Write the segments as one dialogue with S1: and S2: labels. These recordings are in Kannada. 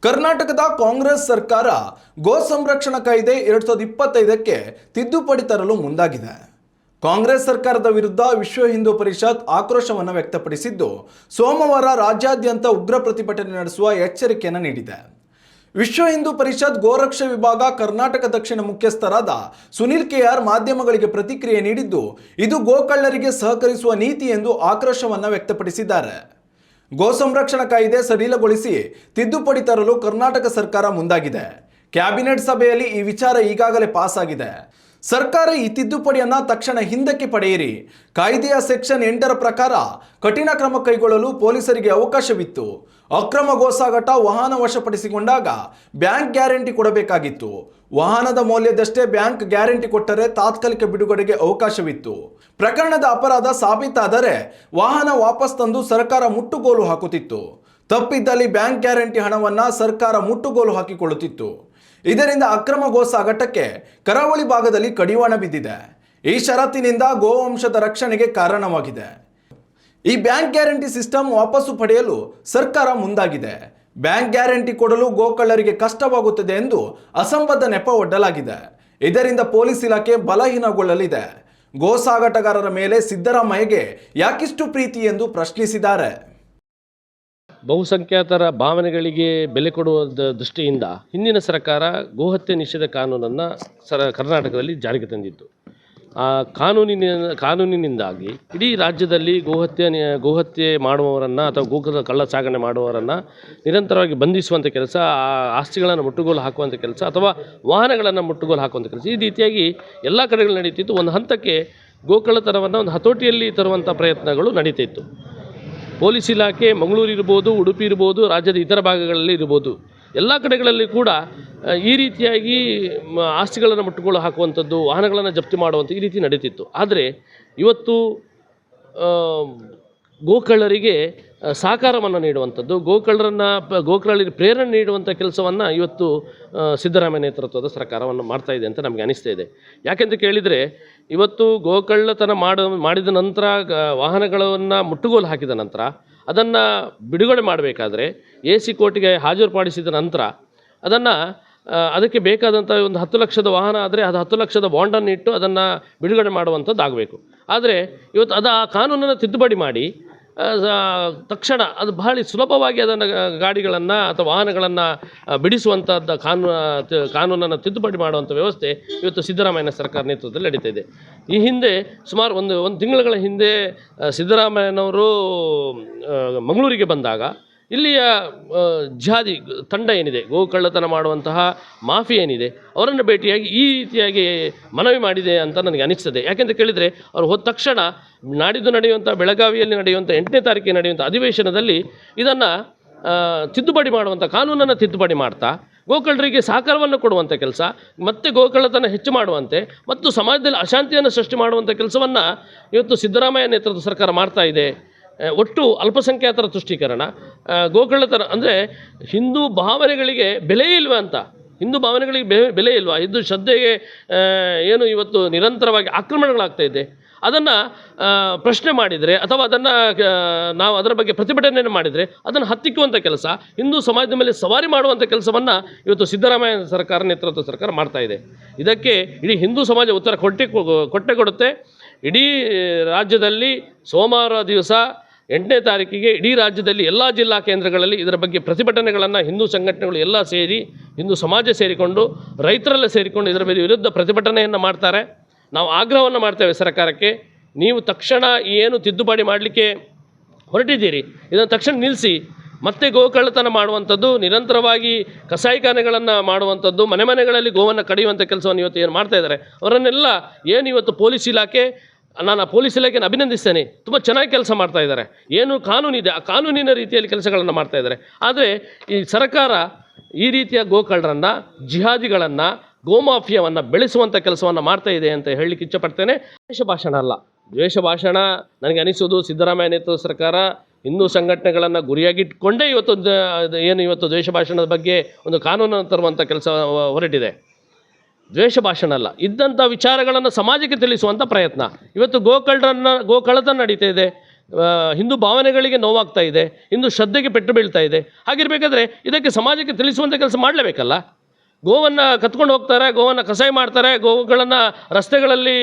S1: ಕರ್ನಾಟಕದ ಕಾಂಗ್ರೆಸ್ ಸರ್ಕಾರ ಗೋ ಸಂರಕ್ಷಣಾ ಕಾಯ್ದೆ 2025ಕ್ಕೆ ತಿದ್ದುಪಡಿ ತರಲು ಮುಂದಾಗಿದೆ. ಕಾಂಗ್ರೆಸ್ ಸರ್ಕಾರದ ವಿರುದ್ಧ ವಿಶ್ವ ಹಿಂದೂ ಪರಿಷತ್ ಆಕ್ರೋಶವನ್ನು ವ್ಯಕ್ತಪಡಿಸಿದ್ದು, ಸೋಮವಾರ ರಾಜ್ಯಾದ್ಯಂತ ಉಗ್ರ ಪ್ರತಿಭಟನೆ ನಡೆಸುವ ಎಚ್ಚರಿಕೆಯನ್ನು ನೀಡಿದೆ. ವಿಶ್ವ ಹಿಂದೂ ಪರಿಷತ್ ಗೋರಕ್ಷಾ ವಿಭಾಗ ಕರ್ನಾಟಕ ದಕ್ಷಿಣ ಮುಖ್ಯಸ್ಥರಾದ ಸುನಿಲ್ ಕೆಆರ್ ಮಾಧ್ಯಮಗಳಿಗೆ ಪ್ರತಿಕ್ರಿಯೆ ನೀಡಿದ್ದು, ಇದು ಗೋಕಳ್ಳರಿಗೆ ಸಹಕರಿಸುವ ನೀತಿ ಎಂದು ಆಕ್ರೋಶವನ್ನು ವ್ಯಕ್ತಪಡಿಸಿದ್ದಾರೆ. ಗೋ ಸಂರಕ್ಷಣಾ ಕಾಯ್ದೆ ಸಡಿಲಗೊಳಿಸಿ ತಿದ್ದುಪಡಿ ತರಲು ಕರ್ನಾಟಕ ಸರ್ಕಾರ ಮುಂದಾಗಿದೆ. ಕ್ಯಾಬಿನೆಟ್ ಸಭೆಯಲ್ಲಿ ಈ ವಿಚಾರ ಈಗಾಗಲೇ ಪಾಸ್ ಆಗಿದೆ. ಸರ್ಕಾರ ಈ ತಿದ್ದುಪಡಿಯನ್ನು ತಕ್ಷಣ ಹಿಂದಕ್ಕೆ ಪಡೆಯಿರಿ. ಕಾಯ್ದೆಯ ಸೆಕ್ಷನ್ 8ರ ಪ್ರಕಾರ ಕಠಿಣ ಕ್ರಮ ಕೈಗೊಳ್ಳಲು ಪೊಲೀಸರಿಗೆ ಅವಕಾಶವಿತ್ತು. ಅಕ್ರಮ ಗೋಸಾಗಾಟ ವಾಹನ ವಶಪಡಿಸಿಕೊಂಡಾಗ ಬ್ಯಾಂಕ್ ಗ್ಯಾರಂಟಿ ಕೊಡಬೇಕಾಗಿತ್ತು. ವಾಹನದ ಮೌಲ್ಯದಷ್ಟೇ ಬ್ಯಾಂಕ್ ಗ್ಯಾರಂಟಿ ಕೊಟ್ಟರೆ ತಾತ್ಕಾಲಿಕ ಬಿಡುಗಡೆಗೆ ಅವಕಾಶವಿತ್ತು. ಪ್ರಕರಣದ ಅಪರಾಧ ಸಾಬೀತಾದರೆ ವಾಹನ ವಾಪಸ್ ತಂದು ಸರ್ಕಾರ ಮುಟ್ಟುಗೋಲು ಹಾಕುತ್ತಿತ್ತು. ತಪ್ಪಿದ್ದಲ್ಲಿ ಬ್ಯಾಂಕ್ ಗ್ಯಾರಂಟಿ ಹಣವನ್ನು ಸರ್ಕಾರ ಮುಟ್ಟುಗೋಲು ಹಾಕಿಕೊಳ್ಳುತ್ತಿತ್ತು. ಇದರಿಂದ ಅಕ್ರಮ ಗೋಸಾಗಾಟಕ್ಕೆ ಕರಾವಳಿ ಭಾಗದಲ್ಲಿ ಕಡಿವಾಣ ಬಿದ್ದಿದೆ. ಈ ಷರತ್ತಿನಿಂದ ಗೋವಂಶದ ರಕ್ಷಣೆಗೆ ಕಾರಣವಾಗಿದೆ. ಈ ಬ್ಯಾಂಕ್ ಗ್ಯಾರಂಟಿ ಸಿಸ್ಟಮ್ ವಾಪಸ್ಸು ಪಡೆಯಲು ಸರ್ಕಾರ ಮುಂದಾಗಿದೆ. ಬ್ಯಾಂಕ್ ಗ್ಯಾರಂಟಿ ಕೊಡಲು ಗೋಕಳ್ಳರಿಗೆ ಕಷ್ಟವಾಗುತ್ತದೆ ಎಂದು ಅಸಂಬದ್ಧ ನೆಪ ಒಡ್ಡಲಾಗಿದೆ. ಇದರಿಂದ ಪೊಲೀಸ್ ಇಲಾಖೆ ಬಲಹೀನಗೊಳ್ಳಲಿದೆ. ಗೋ ಸಾಗಾಟಗಾರರ ಮೇಲೆ ಸಿದ್ದರಾಮಯ್ಯಗೆ ಯಾಕಿಷ್ಟು ಪ್ರೀತಿ ಎಂದು ಪ್ರಶ್ನಿಸಿದ್ದಾರೆ.
S2: ಬಹುಸಂಖ್ಯಾತರ ಭಾವನೆಗಳಿಗೆ ಬೆಲೆ ಕೊಡುವ ದೃಷ್ಟಿಯಿಂದ ಹಿಂದಿನ ಸರ್ಕಾರ ಗೋಹತ್ಯೆ ನಿಷೇಧ ಕಾನೂನನ್ನು ಕರ್ನಾಟಕದಲ್ಲಿ ಜಾರಿಗೆ ತಂದಿತ್ತು. ಆ ಕಾನೂನಿನಿಂದಾಗಿ ಇಡೀ ರಾಜ್ಯದಲ್ಲಿ ಗೋಹತ್ಯೆ ಮಾಡುವವರನ್ನು ಅಥವಾ ಕಳ್ಳ ಸಾಗಣೆ ಮಾಡುವವರನ್ನು ನಿರಂತರವಾಗಿ ಬಂಧಿಸುವಂಥ ಕೆಲಸ, ಆಸ್ತಿಗಳನ್ನು ಮುಟ್ಟುಗೋಲು ಹಾಕುವಂಥ ಕೆಲಸ ಅಥವಾ ವಾಹನಗಳನ್ನು ಮುಟ್ಟುಗೋಲು ಹಾಕುವಂಥ ಕೆಲಸ, ಈ ರೀತಿಯಾಗಿ ಎಲ್ಲ ಕಡೆಗಳು ನಡೀತಿತ್ತು. ಒಂದು ಹಂತಕ್ಕೆ ಗೋಕಳ್ಳತನವನ್ನು ಒಂದು ಹತೋಟಿಯಲ್ಲಿ ತರುವಂಥ ಪ್ರಯತ್ನಗಳು ನಡೀತಿತ್ತು. ಪೊಲೀಸ್ ಇಲಾಖೆ ಮಂಗಳೂರು ಇರ್ಬೋದು, ಉಡುಪಿ ಇರ್ಬೋದು, ರಾಜ್ಯದ ಇತರ ಭಾಗಗಳಲ್ಲಿ ಇರ್ಬೋದು, ಎಲ್ಲ ಕಡೆಗಳಲ್ಲಿ ಕೂಡ ಈ ರೀತಿಯಾಗಿ ಆಸ್ತಿಗಳನ್ನು ಮುಟ್ಟುಗೋಲು ಹಾಕುವಂಥದ್ದು, ವಾಹನಗಳನ್ನು ಜಪ್ತಿ ಮಾಡುವಂಥ ಈ ರೀತಿ ನಡೀತಿತ್ತು. ಆದರೆ ಇವತ್ತು ಗೋಕಳ್ಳರಿಗೆ ಸಹಕಾರವನ್ನು ನೀಡುವಂಥದ್ದು, ಗೋಕಳ್ಳರಿಗೆ ಪ್ರೇರಣೆ ನೀಡುವಂಥ ಕೆಲಸವನ್ನು ಇವತ್ತು ಸಿದ್ದರಾಮಯ್ಯ ನೇತೃತ್ವದ ಸರ್ಕಾರವನ್ನು ಮಾಡ್ತಾ ಇದೆ ಅಂತ ನಮಗೆ ಅನಿಸ್ತಾ ಇದೆ. ಯಾಕೆಂತ ಕೇಳಿದರೆ, ಇವತ್ತು ಗೋಕಳ್ಳತನ ಮಾಡಿದ ನಂತರ ವಾಹನಗಳನ್ನು ಮುಟ್ಟುಗೋಲು ಹಾಕಿದ ನಂತರ ಅದನ್ನು ಬಿಡುಗಡೆ ಮಾಡಬೇಕಾದ್ರೆ AC ಕೋರ್ಟಿಗೆ ಹಾಜರುಪಡಿಸಿದ ನಂತರ ಅದಕ್ಕೆ ಬೇಕಾದಂಥ ಒಂದು 10 ಲಕ್ಷದ ವಾಹನ ಆದರೆ ಅದು 10 ಲಕ್ಷದ ಬಾಂಡನ್ನು ಇಟ್ಟು ಅದನ್ನು ಬಿಡುಗಡೆ ಮಾಡುವಂಥದ್ದು ಆಗಬೇಕು. ಆದರೆ ಇವತ್ತು ಆ ಕಾನೂನನ್ನು ತಿದ್ದುಪಡಿ ಮಾಡಿ ತಕ್ಷಣ ಅದು ಬಹಳ ಸುಲಭವಾಗಿ ಅದನ್ನು ಗಾಡಿಗಳನ್ನು ಅಥವಾ ವಾಹನಗಳನ್ನು ಬಿಡಿಸುವಂಥದ್ದು ಕಾನೂನನ್ನು ತಿದ್ದುಪಡಿ ಮಾಡುವಂಥ ವ್ಯವಸ್ಥೆ ಇವತ್ತು ಸಿದ್ದರಾಮಯ್ಯನ ಸರ್ಕಾರ ನೇತೃತ್ವದಲ್ಲಿ ನಡೀತಾ ಇದೆ. ಈ ಹಿಂದೆ ಸುಮಾರು ಒಂದು ತಿಂಗಳ ಹಿಂದೆ ಸಿದ್ದರಾಮಯ್ಯನವರು ಮಂಗಳೂರಿಗೆ ಬಂದಾಗ ಇಲ್ಲಿಯ ಜಿಹಾದಿ ತಂಡ ಏನಿದೆ, ಗೋಕಳ್ಳತನ ಮಾಡುವಂತಹ ಮಾಫಿ ಏನಿದೆ, ಅವರನ್ನು ಭೇಟಿಯಾಗಿ ಈ ರೀತಿಯಾಗಿ ಮನವಿ ಮಾಡಿದೆ ಅಂತ ನನಗೆ ಅನಿಸ್ತದೆ. ಯಾಕೆಂತ ಕೇಳಿದರೆ, ಅವರು ಹೋದ ತಕ್ಷಣ ನಾಡಿದ್ದು ನಡೆಯುವಂಥ ಬೆಳಗಾವಿಯಲ್ಲಿ ನಡೆಯುವಂಥ 8ನೇ ತಾರೀಕಿಗೆ ನಡೆಯುವಂಥ ಅಧಿವೇಶನದಲ್ಲಿ ಇದನ್ನು ತಿದ್ದುಪಡಿ ಮಾಡುವಂಥ ಕಾನೂನನ್ನು ತಿದ್ದುಪಡಿ ಮಾಡ್ತಾ ಗೋಕಳ್ಳರಿಗೆ ಸಹಕಾರವನ್ನು ಕೊಡುವಂಥ ಕೆಲಸ, ಮತ್ತು ಗೋಕಳ್ಳತನ ಹೆಚ್ಚು ಮಾಡುವಂತೆ ಮತ್ತು ಸಮಾಜದಲ್ಲಿ ಅಶಾಂತಿಯನ್ನು ಸೃಷ್ಟಿ ಮಾಡುವಂಥ ಕೆಲಸವನ್ನು ಇವತ್ತು ಸಿದ್ದರಾಮಯ್ಯ ನೇತೃತ್ವದ ಸರ್ಕಾರ ಮಾಡ್ತಾ ಇದೆ. ಒಟ್ಟು ಅಲ್ಪಸಂಖ್ಯಾತರ ತುಷ್ಟೀಕರಣ, ಗೋಕಳ್ಳತನ ಅಂದರೆ ಹಿಂದೂ ಭಾವನೆಗಳಿಗೆ ಬೆಲೆ ಇಲ್ವಾ ಅಂತ, ಹಿಂದೂ ಭಾವನೆಗಳಿಗೆ ಬೆಲೆ ಇಲ್ವಾ, ಹಿಂದೂ ಶ್ರದ್ಧೆಗೆ ಏನು ಇವತ್ತು ನಿರಂತರವಾಗಿ ಆಕ್ರಮಣಗಳಾಗ್ತಾ ಇದೆ, ಅದನ್ನು ಪ್ರಶ್ನೆ ಮಾಡಿದರೆ ಅಥವಾ ನಾವು ಅದರ ಬಗ್ಗೆ ಪ್ರತಿಭಟನೆಯನ್ನು ಮಾಡಿದರೆ ಅದನ್ನು ಹತ್ತಿಕ್ಕುವಂಥ ಕೆಲಸ, ಹಿಂದೂ ಸಮಾಜದ ಮೇಲೆ ಸವಾರಿ ಮಾಡುವಂಥ ಕೆಲಸವನ್ನು ಇವತ್ತು ಸಿದ್ದರಾಮಯ್ಯ ಸರ್ಕಾರ ನೇತೃತ್ವದ ಸರ್ಕಾರ ಮಾಡ್ತಾ ಇದೆ. ಇದಕ್ಕೆ ಇಡೀ ಹಿಂದೂ ಸಮಾಜ ಉತ್ತರ ಕೊಟ್ಟೇ ಕೊಡುತ್ತೆ. ಇಡೀ ರಾಜ್ಯದಲ್ಲಿ ಸೋಮವಾರ ದಿವಸ 8ನೇ ತಾರೀಕಿಗೆ ಇಡೀ ರಾಜ್ಯದಲ್ಲಿ ಎಲ್ಲ ಜಿಲ್ಲಾ ಕೇಂದ್ರಗಳಲ್ಲಿ ಇದರ ಬಗ್ಗೆ ಪ್ರತಿಭಟನೆಗಳನ್ನು ಹಿಂದೂ ಸಂಘಟನೆಗಳು ಎಲ್ಲ ಸೇರಿ, ಹಿಂದೂ ಸಮಾಜ ಸೇರಿಕೊಂಡು, ರೈತರೆಲ್ಲ ಸೇರಿಕೊಂಡು ಇದರ ವಿರುದ್ಧ ಪ್ರತಿಭಟನೆಯನ್ನು ಮಾಡ್ತಾರೆ. ನಾವು ಆಗ್ರಹವನ್ನು ಮಾಡ್ತೇವೆ ಸರ್ಕಾರಕ್ಕೆ, ನೀವು ತಕ್ಷಣ ಏನು ತಿದ್ದುಪಡಿ ಮಾಡಲಿಕ್ಕೆ ಹೊರಟಿದ್ದೀರಿ ಇದನ್ನು ತಕ್ಷಣ ನಿಲ್ಲಿಸಿ. ಮತ್ತೆ ಗೋಕಳ್ಳತನ ಮಾಡುವಂಥದ್ದು, ನಿರಂತರವಾಗಿ ಕಸಾಯಿಖಾನೆಗಳನ್ನು ಮಾಡುವಂಥದ್ದು, ಮನೆಗಳಲ್ಲಿ ಗೋವನ್ನು ಕಡಿಯುವಂಥ ಕೆಲಸವನ್ನು ಇವತ್ತು ಏನು ಮಾಡ್ತಾ ಇದ್ದಾರೆ, ಅವರನ್ನೆಲ್ಲ ಏನು ಇವತ್ತು ಪೊಲೀಸ್ ಇಲಾಖೆ, ನಾನು ಆ ಪೊಲೀಸ್ ಇಲಾಖೆಯನ್ನು ಅಭಿನಂದಿಸ್ತೇನೆ. ತುಂಬ ಚೆನ್ನಾಗಿ ಕೆಲಸ ಮಾಡ್ತಾ ಇದ್ದಾರೆ. ಏನು ಕಾನೂನಿದೆ ಆ ಕಾನೂನಿನ ರೀತಿಯಲ್ಲಿ ಕೆಲಸಗಳನ್ನು ಮಾಡ್ತಾ ಇದ್ದಾರೆ. ಆದರೆ ಈ ಸರ್ಕಾರ ಈ ರೀತಿಯ ಗೋಕಳ್ಳರನ್ನು, ಜಿಹಾದಿಗಳನ್ನು, ಗೋಮಾಫಿಯಾವನ್ನು ಬೆಳೆಸುವಂಥ ಕೆಲಸವನ್ನು ಮಾಡ್ತಾ ಇದೆ ಅಂತ ಹೇಳಲಿಕ್ಕೆ ಇಚ್ಛಪಡ್ತೇನೆ. ದ್ವೇಷ ಭಾಷಣ ಅಲ್ಲ. ದ್ವೇಷ ಭಾಷಣ ನನಗೆ ಅನಿಸೋದು ಸಿದ್ದರಾಮಯ್ಯ ನೇತೃತ್ವದ ಸರ್ಕಾರ ಹಿಂದೂ ಸಂಘಟನೆಗಳನ್ನು ಗುರಿಯಾಗಿಟ್ಕೊಂಡೇ ಇವತ್ತು ದ್ವೇಷ ಭಾಷಣದ ಬಗ್ಗೆ ಒಂದು ಕಾನೂನನ್ನು ತರುವಂಥ ಕೆಲಸ ಹೊರಟಿದೆ. ದ್ವೇಷ ಭಾಷಣ ಅಲ್ಲ, ಇದ್ದಂಥ ವಿಚಾರಗಳನ್ನು ಸಮಾಜಕ್ಕೆ ತಿಳಿಸುವಂಥ ಪ್ರಯತ್ನ. ಇವತ್ತು ಗೋಕಳ್ಳತನ ನಡೀತಾ ಇದೆ, ಹಿಂದೂ ಭಾವನೆಗಳಿಗೆ ನೋವಾಗ್ತಾ ಇದೆ, ಹಿಂದೂ ಶ್ರದ್ಧೆಗೆ ಪೆಟ್ಟು ಬೀಳ್ತಾ ಇದೆ. ಹಾಗಿರಬೇಕಾದ್ರೆ ಇದಕ್ಕೆ ಸಮಾಜಕ್ಕೆ ತಿಳಿಸುವಂಥ ಕೆಲಸ ಮಾಡಲೇಬೇಕಲ್ಲ. ಗೋವನ್ನು ಕತ್ಕೊಂಡು ಹೋಗ್ತಾರೆ, ಗೋವನ್ನು ಕಸಾಯಿ ಮಾಡ್ತಾರೆ, ಗೋವುಗಳನ್ನು ರಸ್ತೆಗಳಲ್ಲಿ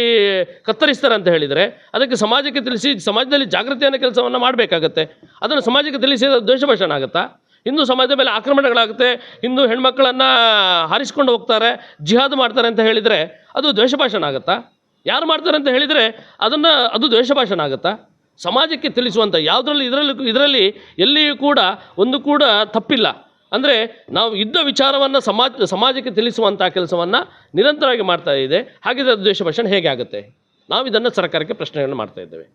S2: ಕತ್ತರಿಸ್ತಾರೆ ಅಂತ ಹೇಳಿದರೆ ಅದಕ್ಕೆ ಸಮಾಜಕ್ಕೆ ತಿಳಿಸಿ ಸಮಾಜದಲ್ಲಿ ಜಾಗೃತಿಯನ್ನು ಕೆಲಸವನ್ನು ಮಾಡಬೇಕಾಗತ್ತೆ. ಅದನ್ನು ಸಮಾಜಕ್ಕೆ ತಿಳಿಸಿದ ದ್ವೇಷ ಭಾಷಣ ಆಗುತ್ತಾ? ಹಿಂದೂ ಸಮಾಜದ ಮೇಲೆ ಆಕ್ರಮಣಗಳಾಗುತ್ತೆ, ಹಿಂದೂ ಹೆಣ್ಮಕ್ಕಳನ್ನು ಹಾರಿಸ್ಕೊಂಡು ಹೋಗ್ತಾರೆ, ಜಿಹಾದ್ ಮಾಡ್ತಾರೆ ಅಂತ ಹೇಳಿದರೆ ಅದು ದ್ವೇಷ ಭಾಷಣ ಆಗುತ್ತಾ? ಯಾರು ಮಾಡ್ತಾರೆ ಅಂತ ಹೇಳಿದರೆ ಅದು ದ್ವೇಷ ಭಾಷಣ ಆಗುತ್ತಾ? ಸಮಾಜಕ್ಕೆ ತಿಳಿಸುವಂಥ ಇದರಲ್ಲಿ ಎಲ್ಲಿಯೂ ಕೂಡ ಒಂದು ಕೂಡ ತಪ್ಪಿಲ್ಲ. ಅಂದರೆ ನಾವು ಇದ್ದ ವಿಚಾರವನ್ನು ಸಮಾಜಕ್ಕೆ ತಿಳಿಸುವಂಥ ಕೆಲಸವನ್ನು ನಿರಂತರವಾಗಿ ಮಾಡ್ತಾ ಇದೆ. ಹಾಗಿದ್ರೆ ದ್ವೇಷ ಭಾಷಣ ಹೇಗೆ ಆಗುತ್ತೆ? ನಾವು ಇದನ್ನು ಸರ್ಕಾರಕ್ಕೆ ಪ್ರಶ್ನೆಗಳನ್ನು ಮಾಡ್ತಾ ಇದ್ದೇವೆ.